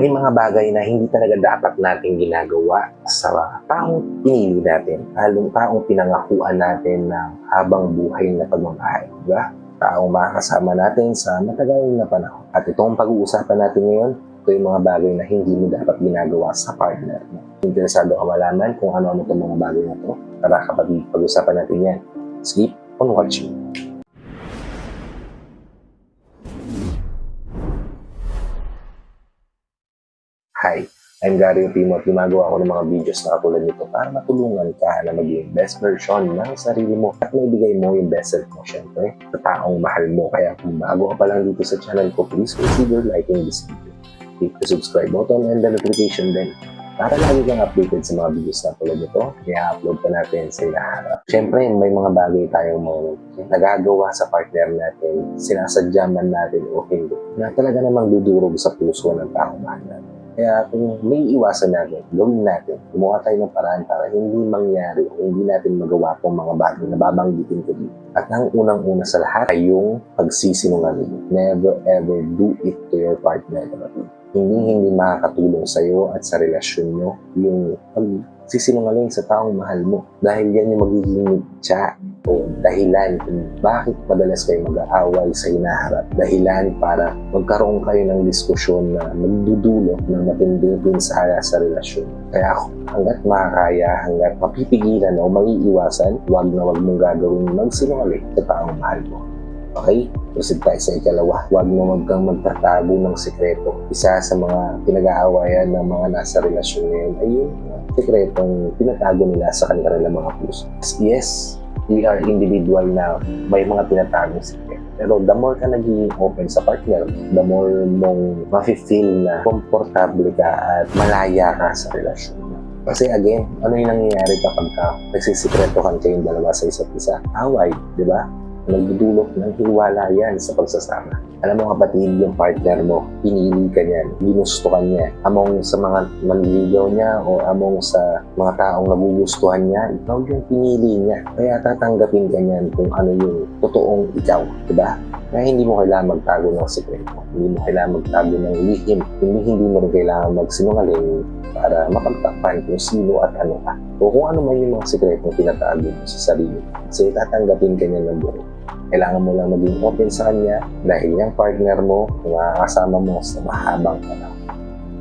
may mga bagay na hindi talaga dapat nating ginagawa sa taong pinili natin, halong taong pinangakuan natin ng habang buhay na pagmamahal, diba? Taong makakasama natin sa matagal na panahon. At itong pag-uusapan natin ngayon, ito yung mga bagay na hindi mo dapat ginagawa sa partner mo. Interesado ka malaman kung ano-ano itong mga bagay na ito? Tara kapatid, pag-usapan natin yan. Keep on watching. Hi, I'm Gary Timo at gumagawa ako ng mga videos na katulad nito para matulungan ka na maging best version ng sarili mo at maibigay mo yung best self mo syempre sa taong mahal mo. Kaya kung bago ka pa lang dito sa channel ko, please consider liking this video. Click the subscribe button and the notification bell para lagi kang updated sa mga videos na tulad nito. I-upload pa natin sa inaharap. Syempre, may mga bagay tayong mga nagagawa sa partner natin, sinasadya man natin o hindi, na talaga namang dudurog sa puso ng taong mahal natin. Kaya kung may iwasan natin, gawin natin. Gumawa tayo ng paraan para hindi mangyari o hindi natin magawa itong mga bagay na babanggitin ko dito. At ang unang-una sa lahat ay yung pagsisinungaling. Never ever do it to your partner. Hindi makakatulong sa iyo at sa relasyon nyo yung pagsisinungaling sa taong mahal mo. Dahil yan yung magiging mitya o dahilan kung bakit madalas kayo mag-aaway sa hinaharap. Dahilan para magkaroon kayo ng diskusyon na magdudulot ng matinding pinsala sa relasyon. Kaya hanggat makakaya, hanggat mapipigilan o maiiwasan, wag mong gagawin magsinungaling sa taong mahal mo. Okay? Proceed tayo sa ikalawa. Huwag mo magtatago ng sikreto. Isa sa mga pinag-aawayan ng mga nasa relasyon ngayon ay yung sikretong pinatago nila sa kanilang mga puso. Yes, we are individual na may mga pinatagong sikreto. Pero the more ka naging open sa partner, the more mong mafe-feel na komportable ka at malaya ka sa relasyon. Kasi again, ano yung nangyayari kapag nagsisikreto kayong dalawa sa isa't isa? Away, di ba? Nagdudulot ng hiwalayan sa pagsasama. Alam mo kapatid, yung partner mo, pinili ka niyan, ginusto ka niya. Among sa mga manliligaw niya o among sa mga taong nagugustuhan niya, ikaw yung pinili niya. Kaya tatanggapin ka niyan kung ano yung totoong ikaw, diba? Kaya hindi mo kailangan magtago ng sikreto. Hindi mo kailangan magtago ng lihim. Hindi mo rin kailangan magsinungaling para mapagtakpan kung sino at ano ka. O kung ano man yung mga sikretong pinatago mo sa sarili. Kasi tatanggapin ka niya ng buo. Kailangan mo lang maging open sa kanya dahil yung partner mo, makakasama mo sa mahabang panahon.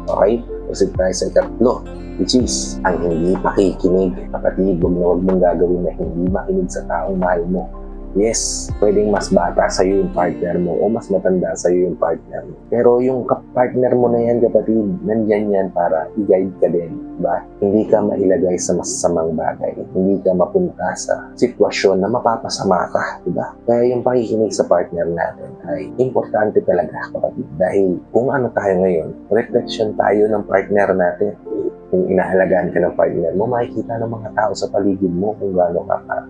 Okay? Proceed tayo sa ikatlo, which is ang hindi pakikinig. Kapatid, huwag mong gagawin na hindi makinig sa taong mahal mo. Yes, pwedeng mas bata sa'yo yung partner mo o mas matanda sa'yo yung partner mo. Pero yung partner mo na yan, kapatid, nandyan yan para i-guide ka din. Diba? Hindi ka mailagay sa masasamang bagay. Hindi ka mapunta sa sitwasyon na mapapasama ka. Diba? Kaya yung pakikinig sa partner natin ay importante talaga, kapatid. Dahil kung ano tayo ngayon, reflection tayo ng partner natin. Kung inaalagaan ka ng partner mo, makikita ng mga tao sa paligid mo kung gaano ka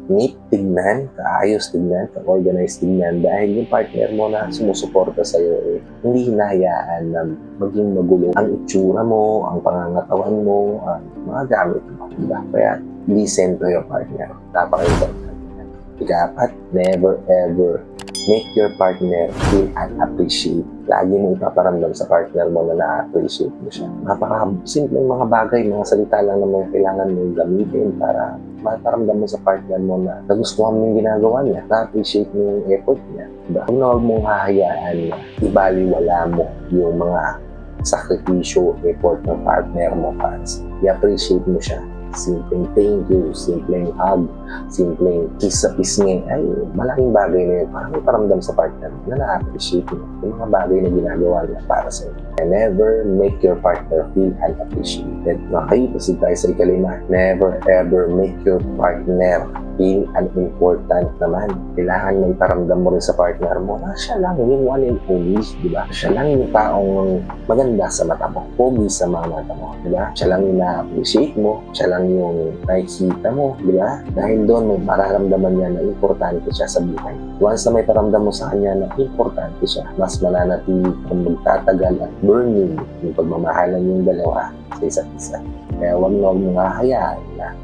neat tignan, kaayos tignan, ka-organized tignan dahil yung partner mo na sumusuporta sa'yo hindi hinahayaan na maging magulo ang itsura mo, ang pangangatawan mo, ang mga gamit mo. Diba? Kaya listen to your partner. Napaka-important. Ika-apat, never ever make your partner feel unappreciated. Lagi mo ipaparamdam sa partner mo na na-appreciate mo siya. Napaka-simpleng mga bagay, mga salita lang naman kailangan mong gamitin para maparamdam mo sa partner mo na nagustuhan mo yung ginagawa niya, na-appreciate mo yung effort niya. Diba? Kung huwag mong hahayaan na ibaliwala mo yung mga sakripisyo, effort ng partner mo, fans. I-appreciate mo siya. Simpleng thank you, simpleng hug, simpleng kiss sa pisngi, ay malaking bagay na yun. Parang may paramdam sa partner na na-appreciate mo yung mga bagay na ginagawa niya para sa iyo. And never make your partner feel unappreciated. Okay, kasi tayo sa ikalima. Never ever make your partner feel unimportant naman. Kailangan may paramdam mo rin sa partner mo na siya lang yung one and only, di ba? Siya lang yung taong maganda sa mata mo, pogi sa mga mata mo, di ba? Siya lang yung na-appreciate mo, siya lang yung nakikita mo, di ba? Dahil doon may mararamdaman niya na importante siya sa buhay. Once na may paramdam mo sa kanya na importante siya, mas mananatili kung magtatagal at burning yung pagmamahalan yung dalawa sa isa't isa. Kaya huwag mong hahayaan na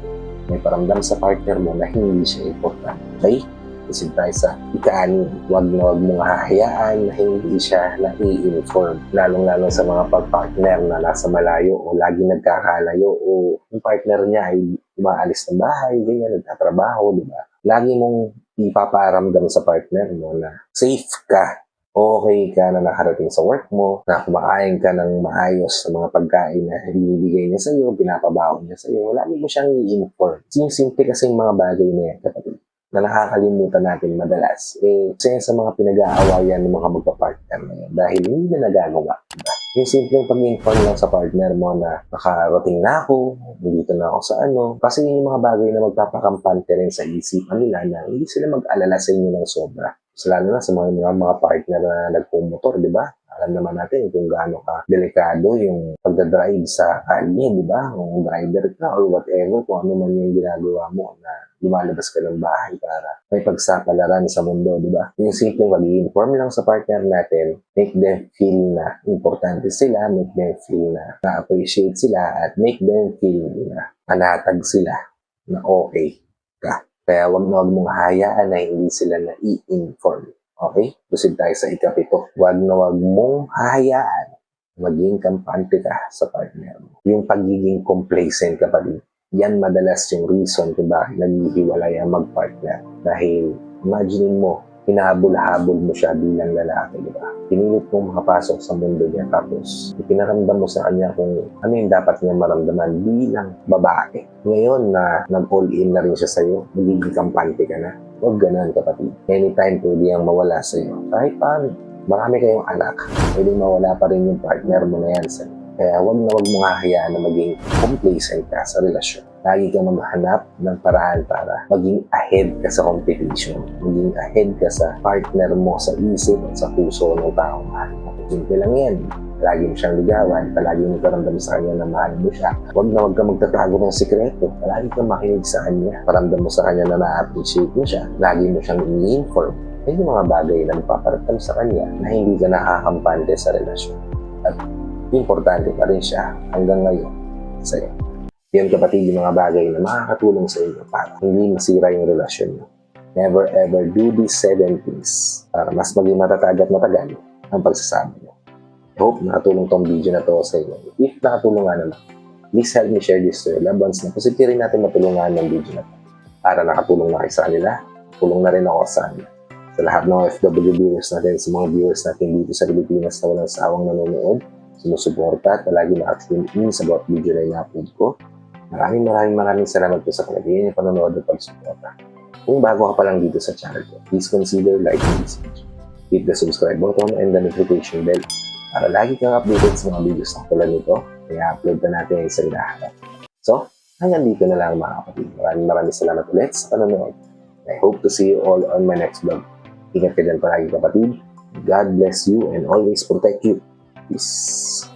may paramdam sa partner mo na hindi siya important. Okay? Kasi tayo sa ikaan, wag na wag mong hahayaan na hindi siya na-i-inform. Lalong-lalo sa mga pag-partner na nasa malayo o lagi nagkakalayo o yung partner niya ay umaalis ng bahay, ganyan, nagtatrabaho, di ba? Lagi mong ipaparamdam sa partner mo na safe ka, okay ka na nakarating sa work mo, na kumakain ka ng maayos sa mga pagkain na binibigay niya sa'yo, pinapabaon niya sa'yo, lagi mo siyang i-inform. Yung simple kasi yung mga bagay na yan, kapatid, na nakakalimutan natin madalas. Kasi sa mga pinag-aawayan ng mga magpa-partner na yan, dahil hindi na nagagawa. Diba? Yung simpleng pag-inform lang sa partner mo na nakarating na ako, nandito na ako sa ano. Kasi yun yung mga bagay na magpapakampante rin sa isipan nila na hindi sila mag-alala sa inyo ng sobra. So, lalo na sa mga partner na nagpumotor, di ba? Alam naman natin kung gaano ka delikado yung pagdadrive sa kalye, di ba? Kung driver ka or whatever, kung ano man yung ginagawa mo na lumalabas ka ng bahay para may pagsapalaran sa mundo, di ba? Yung simpleng pag-i-inform lang sa partner natin, make them feel na importante sila, make them feel na na-appreciate sila, at make them feel na panatag sila na okay ka. Kaya wag na wag mong hayaan na hindi sila na-i-inform. Okay? Proceed tayo sa ikapito. Wag na wag mong hayaan maging kampante ka sa partner mo. Yung pagiging complacent ka pa din. Yan madalas yung reason kung bakit naghihiwalay ang mag-partner. Dahil imagine mo, hinahabol-habol mo siya bilang lalaki, di ba? Pinilit mong makapasok sa mundo niya tapos ipinaramdam mo sa kanya kung ano yung dapat niya maramdaman bilang babae. Ngayon na nag-all in na rin siya sa'yo, magiging kampante ka na. Huwag ganun, kapatid. Anytime pwede yung mawala sa'yo. Kahit paano, marami kayong anak, pwede mawala pa rin yung partner mo na yan sa'yo. Kaya huwag na huwag mong hahayaan na maging complacent ka sa relasyon. Lagi kang maghanap ng paraan para maging ahead ka sa competition. Maging ahead ka sa partner mo, sa isip at sa puso ng taong mahal mo. Simple lang yan. Palagi mo siyang ligawan, palagi mo karamdam sa kanya na mahal mo siya. Huwag na huwag ka magtatago ng sikreto. Palagi kang makinig sa kanya. Paramdam mo sa kanya na na-appreciate mo siya. Lagi mo siyang i-inform. Yan yung mga bagay na magpaparating sa kanya na hindi ka nakakampante sa relasyon. At importante pa rin siya hanggang ngayon sa'yo. Yan, kapatid, yung mga bagay na makakatulong sa inyo para hindi masira yung relasyon mo. Never ever do these 7 things para mas maging matatag at matagal ang pagsasama mo. I hope nakatulong tong video na to sa inyo. If nakatulong nga naman, please help me share this to your loved ones na positive rin natin matulungan ng video na to. Para nakatulong na kayo sa kanila, tulong na rin ako sa kanila. Sa lahat ng OFW viewers natin, sa mga viewers natin dito sa Pilipinas na walang sawang nanonood, sumusuporta at palagi na-tune in sa bawat video na i-upload ko. Maraming salamat po sa kalagayan yung panonood at pagsuporta. Kung bago ka pa lang dito sa channel ko, please consider liking this video. Hit the subscribe button and the notification bell para lagi kang updated sa mga videos na tulad nito na i-upload na natin sa hinahanap. So, hanggang dito na lang mga kapatid. Maraming salamat ulit sa panonood. I hope to see you all on my next vlog. Ingat ka dyan palagi, kapatid. God bless you and always protect you. Peace.